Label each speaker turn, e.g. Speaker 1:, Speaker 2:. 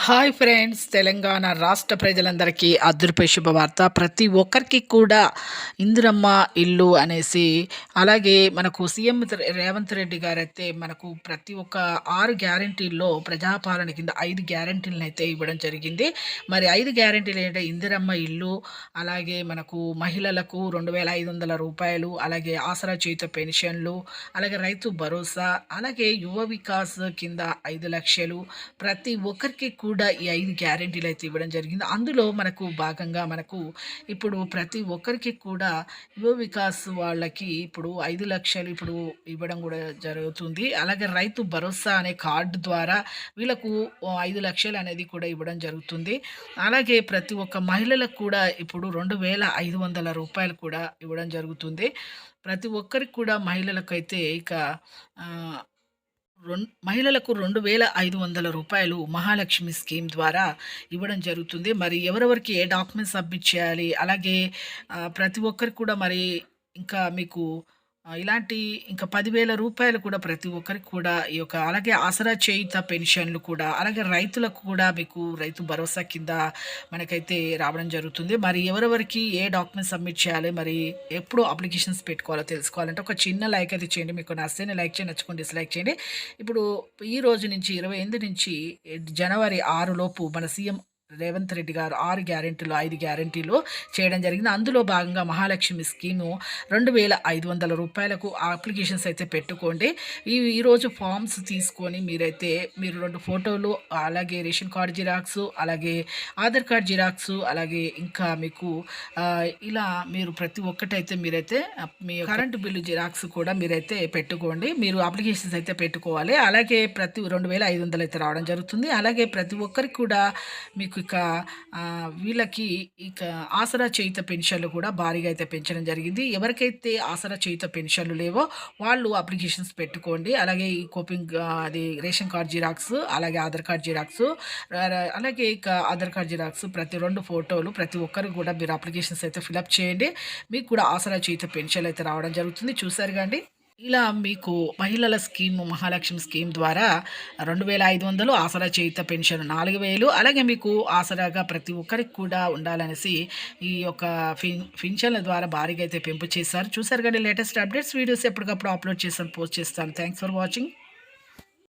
Speaker 1: Hi friends, Telangana రాష్ట్ర ప్రజలందరికీ అదృపై శుభవార్త. ప్రతి ఒక్కరికి కూడా ఇందిరమ్మ ఇల్లు అనేసి, అలాగే మనకు సీఎం రేవంత్ రెడ్డి గారైతే మనకు ప్రతి ఒక్క 6 గ్యారంటీల్లో ప్రజాపాలన కింద 5 గ్యారంటీలను అయితే ఇవ్వడం జరిగింది. మరి 5 గ్యారంటీలు ఏంటంటే ఇందిరమ్మ ఇల్లు, అలాగే మనకు మహిళలకు 2,500 రూపాయలు, అలాగే ఆసరా చేయుత పెన్షన్లు, అలాగే రైతు భరోసా, అలాగే యువ వికాస్ కింద 5 లక్షలు. ప్రతి ఒక్కరికి కూడా ఈ 5 గ్యారంటీలు అయితే ఇవ్వడం జరిగింది. అందులో మనకు భాగంగా మనకు ఇప్పుడు ప్రతి ఒక్కరికి కూడా యువ వికాస్ వాళ్ళకి ఇప్పుడు 5 లక్షలు ఇప్పుడు ఇవ్వడం కూడా జరుగుతుంది. అలాగే రైతు భరోసా అనే కార్డు ద్వారా వీళ్ళకు 5 లక్షలు అనేది కూడా ఇవ్వడం జరుగుతుంది. అలాగే ప్రతి ఒక్క మహిళలకు కూడా ఇప్పుడు 2,500 రూపాయలు కూడా ఇవ్వడం జరుగుతుంది. ప్రతి ఒక్కరికి కూడా మహిళలకైతే ఇక ఆహ్ మహిళలకు 2,500 రూపాయలు మహాలక్ష్మి స్కీమ్ ద్వారా ఇవ్వడం జరుగుతుంది. మరి ఎవరెవరికి ఏ డాక్యుమెంట్స్ సబ్మిట్ చేయాలి, అలాగే ప్రతి ఒక్కరికి కూడా మరి ఇంకా మీకు ఇలాంటి ఇంకా 10,000 రూపాయలు కూడా ప్రతి ఒక్కరికి కూడా ఈ యొక్క, అలాగే ఆసరా చేయుత పెన్షన్లు కూడా, అలాగే రైతులకు కూడా మీకు రైతు భరోసా కింద మనకైతే రావడం జరుగుతుంది. మరి ఎవరెవరికి ఏ డాక్యుమెంట్స్ సబ్మిట్ చేయాలి, మరి ఎప్పుడు అప్లికేషన్స్ పెట్టుకోవాలో తెలుసుకోవాలంటే ఒక చిన్న లైక్ అయితే చేయండి. మీకు నచ్చితేనే లైక్ చేయండి, నచ్చుకొని డిస్లైక్ చేయండి. ఇప్పుడు ఈ రోజు నుంచి 28 నుంచి జనవరి 6 లోపు మన సీఎం రేవంత్ రెడ్డి గారు 6 గ్యారెంటీలు 5 గ్యారెంటీలు చేయడం జరిగింది. అందులో భాగంగా మహాలక్ష్మి స్కీము 2,500 రూపాయలకు అప్లికేషన్స్ అయితే పెట్టుకోండి. ఈరోజు ఫామ్స్ తీసుకొని మీరు 2 ఫోటోలు, అలాగే రేషన్ కార్డ్ జిరాక్స్, అలాగే ఆధార్ కార్డ్ జిరాక్స్, అలాగే ఇంకా మీకు ఇలా మీరు ప్రతి ఒక్కటైతే మీరైతే మీ కరెంటు బిల్లు జిరాక్స్ కూడా మీరైతే పెట్టుకోండి. మీరు అప్లికేషన్స్ అయితే పెట్టుకోవాలి. అలాగే ప్రతి 2,500 అయితే రావడం జరుగుతుంది. అలాగే ప్రతి ఒక్కరికి కూడా మీకు ఇక వీళ్ళకి ఇక ఆసరా చేయుత పెన్షన్లు కూడా భారీగా అయితే పెంచడం జరిగింది. ఎవరికైతే ఆసరా చేయుత పెన్షన్లు లేవో వాళ్ళు అప్లికేషన్స్ పెట్టుకోండి. అలాగే ఈ కోపింగ్ అది రేషన్ కార్డ్ జిరాక్స్, అలాగే ఆధార్ కార్డ్ జిరాక్స్, అలాగే ఇక ఆధార్ కార్డ్ జిరాక్స్ ప్రతి 2 ఫోటోలు ప్రతి ఒక్కరికి కూడా మీరు అప్లికేషన్స్ అయితే ఫిలప్ చేయండి. మీకు కూడా ఆసరా చేయుత పెన్షన్లు అయితే రావడం జరుగుతుంది. చూసారు కండి, ఇలా మీకు మహిళల స్కీమ్ మహాలక్ష్మి స్కీమ్ ద్వారా 2,500, ఆసరా చేయుత పెన్షన్ 4,000, అలాగే మీకు ఆసరాగా ప్రతి ఒక్కరికి కూడా ఉండాలనేసి ఈ యొక్క పెన్షన్ల ద్వారా భారీగా అయితే పెంపు చేశారు. చూసారు కానీ లేటెస్ట్ అప్డేట్స్ వీడియోస్ ఎప్పటికప్పుడు అప్లోడ్ చేస్తాను, పోస్ట్ చేస్తాను. Thanks for watching.